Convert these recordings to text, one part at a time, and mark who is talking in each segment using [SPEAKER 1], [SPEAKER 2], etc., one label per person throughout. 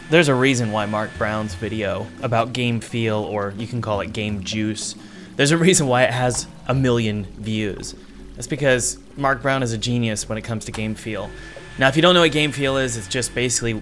[SPEAKER 1] There's a reason why Mark Brown's video about game feel, or you can call it game juice, there's a reason why it has 1 million views. That's because Mark Brown is a genius when it comes to game feel. Now, if you don't know what game feel is, it's just basically,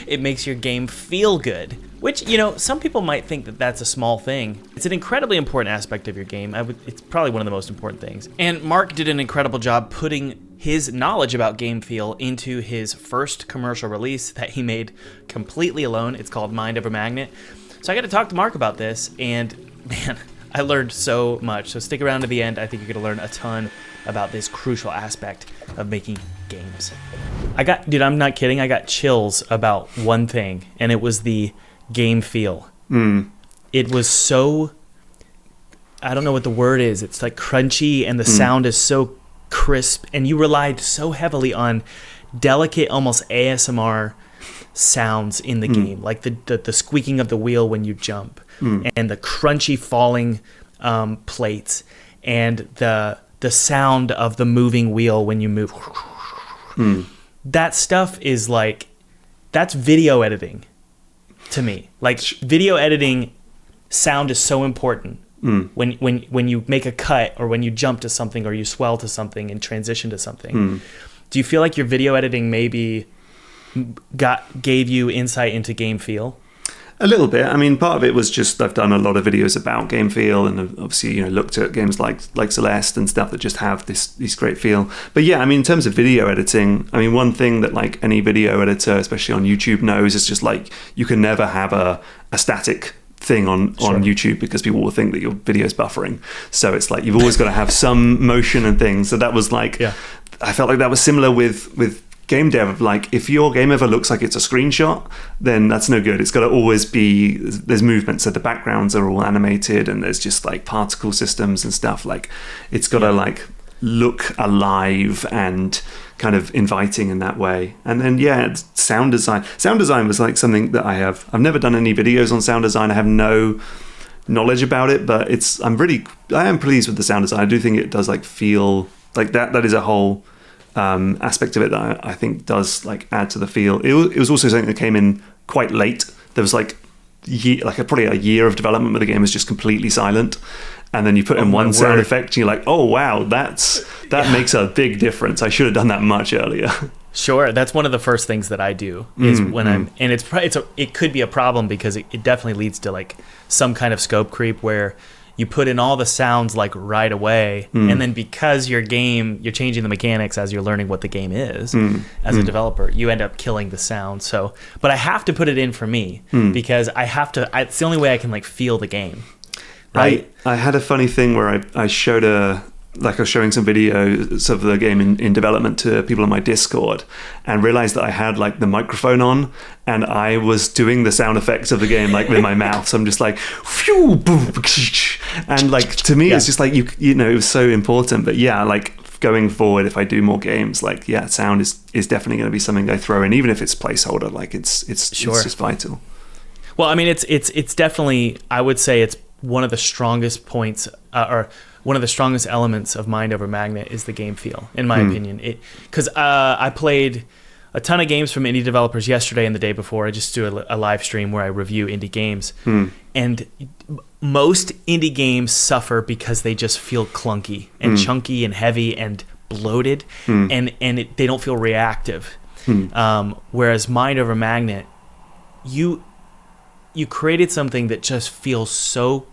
[SPEAKER 1] it makes your game feel good. Which, some people might think that that's a small thing. It's an incredibly important aspect of your game. It's probably one of the most important things. And Mark did an incredible job putting his knowledge about game feel into his first commercial release that he made completely alone. It's called Mind Over Magnet. So I got to talk to Mark about this, and man, I learned so much. So stick around to the end. I think you're going to learn a ton about this crucial aspect of making games. I'm not kidding. I got chills about one thing, and it was the game feel. It was so, I don't know what the word is. It's like crunchy, and the sound is so crisp, and you relied so heavily on delicate, almost ASMR sounds in the game, like the squeaking of the wheel when you jump, and the crunchy falling plates, and the sound of the moving wheel when you move. That stuff is like, that's video editing to me. Like, video editing sound is so important. When you make a cut, or when you jump to something, or you swell to something and transition to something. Do you feel like your video editing maybe gave you insight into game feel?
[SPEAKER 2] A little bit. I mean, part of it was just I've done a lot of videos about game feel, and obviously, looked at games like Celeste and stuff that just have this great feel. But yeah, I mean, in terms of video editing, I mean, one thing that like any video editor, especially on YouTube, knows is just like you can never have a static thing on YouTube, because people will think that your video is buffering. So it's like you've always got to have some motion and things. So that was like, I felt like that was similar with game dev. Like, if your game ever looks like it's a screenshot, then that's no good. It's got to always be, there's movement, so the backgrounds are all animated, and there's just like particle systems and stuff. Like, it's got to like look alive and kind of inviting in that way. And then sound design was like something that I've never done any videos on sound design. I have no knowledge about it, but I am pleased with the sound design. I do think it does like feel like that is a whole aspect of it that I think does like add to the feel. It was also something that came in quite late. There was like probably a year of development where the game was just completely silent, and then you put in one sound effect and you're like, oh wow, that makes a big difference. I should have done that much earlier.
[SPEAKER 1] Sure, that's one of the first things that I do is when I'm, and it could be a problem because it definitely leads to like some kind of scope creep where you put in all the sounds like right away, and then because you're changing the mechanics as you're learning what the game is as a developer, you end up killing the sound. So, but I have to put it in for me because it's the only way I can like feel the game. Right.
[SPEAKER 2] I had a funny thing where I showed I was showing some videos of the game in development to people on my Discord, and realized that I had like the microphone on, and I was doing the sound effects of the game like with my mouth. So I'm just like, phew, boom, and like to me it's just like you know it was so important. But yeah, like going forward, if I do more games, like sound is definitely going to be something I throw in, even if it's placeholder. Like it's just vital.
[SPEAKER 1] Well, I mean, it's definitely, I would say it's one of the strongest points or one of the strongest elements of Mind Over Magnet is the game feel, in my opinion. Because I played a ton of games from indie developers yesterday and the day before. I just do a live stream where I review indie games. And most indie games suffer because they just feel clunky and chunky and heavy and bloated, and they don't feel reactive. Whereas Mind Over Magnet, you created something that just feels so...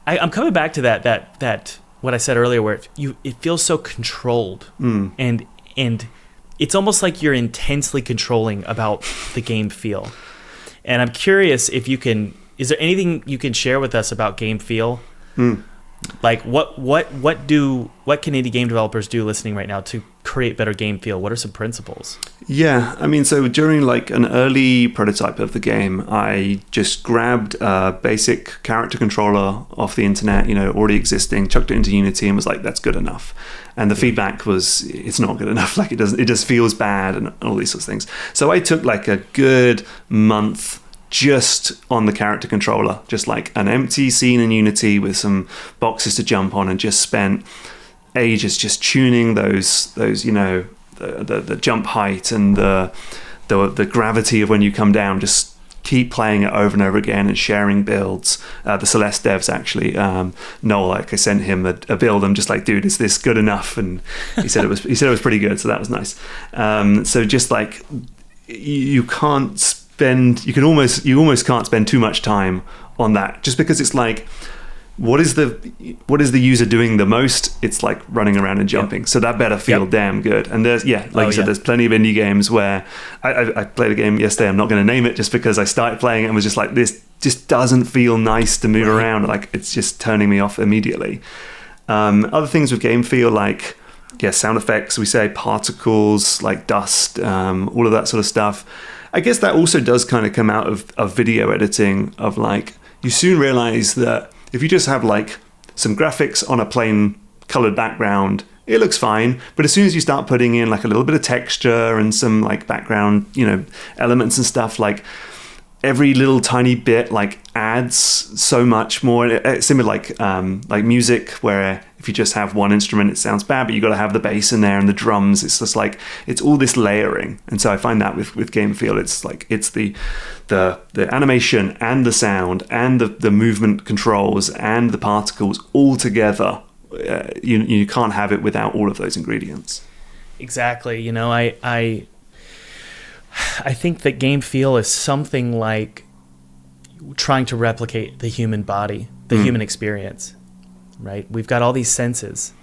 [SPEAKER 1] I'm coming back to that what I said earlier, where it feels so controlled, and it's almost like you're intensely controlling about the game feel. And I'm curious if is there anything you can share with us about game feel? Like what can indie game developers do listening right now to create better game feel? What are some principles?
[SPEAKER 2] Yeah, I mean, so during like an early prototype of the game, I just grabbed a basic character controller off the internet, already existing, chucked it into Unity, and was like, that's good enough. And the feedback was, it's not good enough. Like it just feels bad and all these sorts of things. So I took like a good month just on the character controller, just like an empty scene in Unity with some boxes to jump on, and just spent ages just tuning those the jump height and the the gravity of when you come down, just keep playing it over and over again and sharing builds. The Celeste devs actually, Noel, like I sent him a build. I'm just like, dude, is this good enough? And he said it was pretty good, so that was nice. So just like you almost can't spend too much time on that, just because it's like, what is the user doing the most? It's like running around and jumping. Yep. So that better feel damn good. And there's you said, there's plenty of indie games where I played a game yesterday. I'm not going to name it just because I started playing it and was just like, this just doesn't feel nice to move around. Like, it's just turning me off immediately. Other things with game feel, like sound effects, we say particles, like dust, all of that sort of stuff. I guess that also does kind of come out of video editing, of like, you soon realize that if you just have like some graphics on a plain colored background, it looks fine. But as soon as you start putting in like a little bit of texture and some like background, elements and stuff, like every little tiny bit like adds so much more. It's similar like music, where if you just have one instrument, it sounds bad, but you got to have the bass in there and the drums. It's just like, it's all this layering. And so I find that with game feel, it's like, it's the animation and the sound and the movement controls and the particles all together. You can't have it without all of those ingredients.
[SPEAKER 1] Exactly. I think that game feel is something like trying to replicate the human body, the human experience, right? We've got all these senses.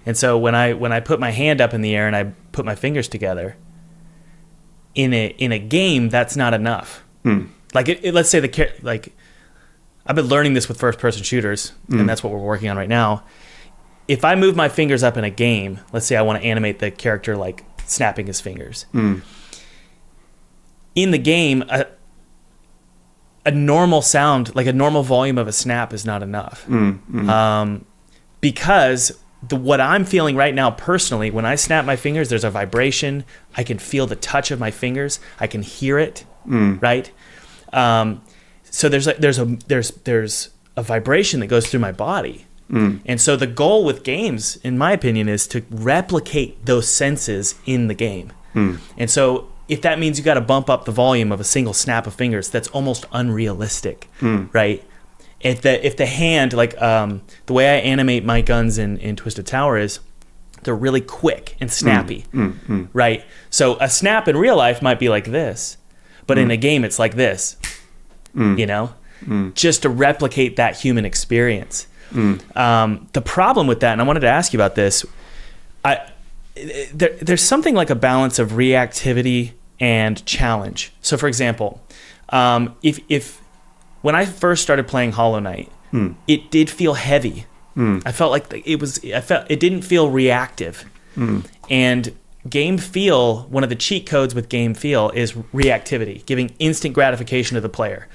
[SPEAKER 1] And so when I put my hand up in the air and I put my fingers together, in a game, that's not enough. Like let's say I've been learning this with first-person shooters, and that's what we're working on right now. If I move my fingers up in a game, let's say I want to animate the character like snapping his fingers. In the game, a normal sound, like a normal volume of a snap, is not enough. Because what I'm feeling right now personally, when I snap my fingers, there's a vibration. I can feel the touch of my fingers. I can hear it, right? So there's a vibration that goes through my body. And so the goal with games, in my opinion, is to replicate those senses in the game. And so if that means you got to bump up the volume of a single snap of fingers, that's almost unrealistic, right? If the hand, like the way I animate my guns in Twisted Tower is, they're really quick and snappy, right? So a snap in real life might be like this, but in a game it's like this, just to replicate that human experience. The problem with that, and I wanted to ask you about this, there's something like a balance of reactivity and challenge. So for example, if when I first started playing Hollow Knight, it did feel heavy. I felt like it didn't feel reactive. And game feel, one of the cheat codes with game feel is reactivity, giving instant gratification to the player.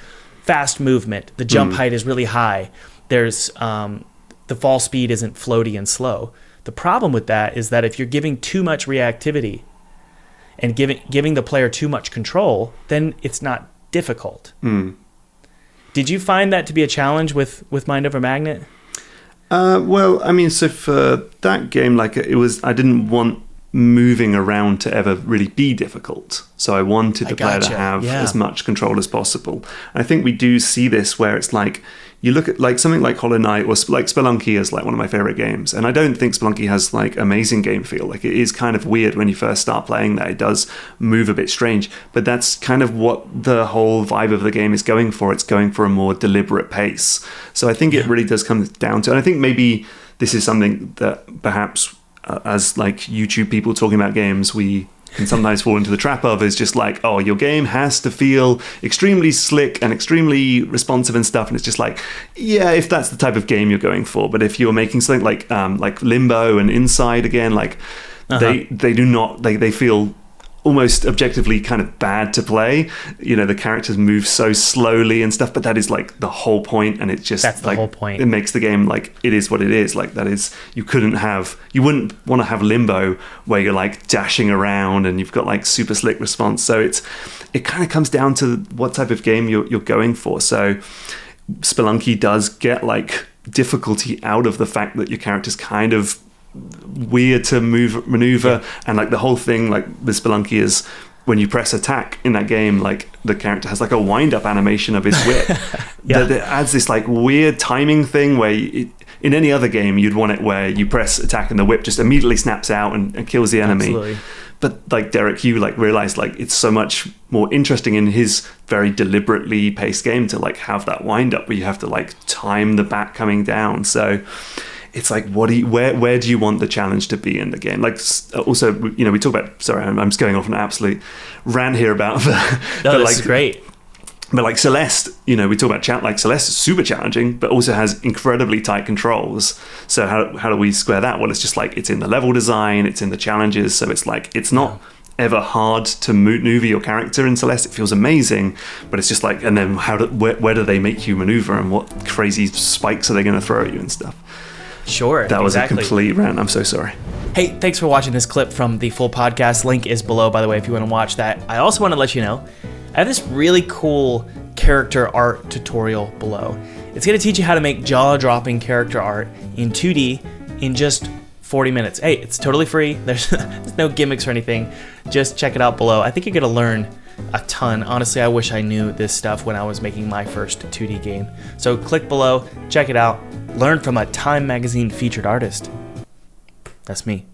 [SPEAKER 1] Fast movement, the jump height is really high. There's the fall speed isn't floaty and slow. The problem with that is that if you're giving too much reactivity and giving the player too much control, then it's not difficult. Did you find that to be a challenge with Mind Over Magnet?
[SPEAKER 2] Well, I mean, so for that game, like I didn't want moving around to ever really be difficult. So I wanted the player to have as much control as possible. And I think we do see this where it's like, you look at like something like Hollow Knight, or like Spelunky is like one of my favorite games. And I don't think Spelunky has like amazing game feel. Like, it is kind of weird when you first start playing that. It does move a bit strange, but that's kind of what the whole vibe of the game is going for. It's going for a more deliberate pace. So I think it really does come down to, and I think maybe this is something that perhaps as like YouTube people talking about games, we can sometimes fall into the trap of, is just like, oh, your game has to feel extremely slick and extremely responsive and stuff. And it's just like, yeah, if that's the type of game you're going for. But if you're making something like Limbo and Inside again, like they do not, they feel almost objectively kind of bad to play. The characters move so slowly and stuff, but that is like the whole point, and it's just
[SPEAKER 1] that's the whole point.
[SPEAKER 2] It makes the game like it is what it is. Like, that is, you wouldn't want to have Limbo where you're like dashing around and you've got like super slick response. So it kind of comes down to what type of game you're going for. So Spelunky does get like difficulty out of the fact that your character's kind of weird to maneuver, and like the whole thing like with Spelunky is when you press attack in that game, like the character has like a wind-up animation of his whip that adds this like weird timing thing where in any other game you'd want it where you press attack and the whip just immediately snaps out and kills the enemy.
[SPEAKER 1] Absolutely.
[SPEAKER 2] But like Derek, you like realized like it's so much more interesting in his very deliberately paced game to like have that wind-up where you have to like time the bat coming down. So it's like, where do you want the challenge to be in the game? Like, also, you know, we talk about. Sorry, I'm just going off an absolute rant here about.
[SPEAKER 1] No, this is great.
[SPEAKER 2] But like Celeste, you know, we talk about like Celeste is super challenging, but also has incredibly tight controls. So how do we square that? Well, it's just like it's in the level design, it's in the challenges. So it's like it's not ever hard to maneuver your character in Celeste. It feels amazing, but it's just like, and then where do they make you maneuver, and what crazy spikes are they going to throw at you and stuff?
[SPEAKER 1] Sure.
[SPEAKER 2] That was a complete rant. I'm so sorry.
[SPEAKER 1] Hey, thanks for watching this clip from the full podcast. Link is below, by the way, if you want to watch that. I also want to let you know, I have this really cool character art tutorial below. It's going to teach you how to make jaw-dropping character art in 2D in just 40 minutes. Hey, it's totally free. There's no gimmicks or anything. Just check it out below. I think you're going to learn a ton. Honestly, I wish I knew this stuff when I was making my first 2D game. So click below, check it out, learn from a Time Magazine featured artist. That's me.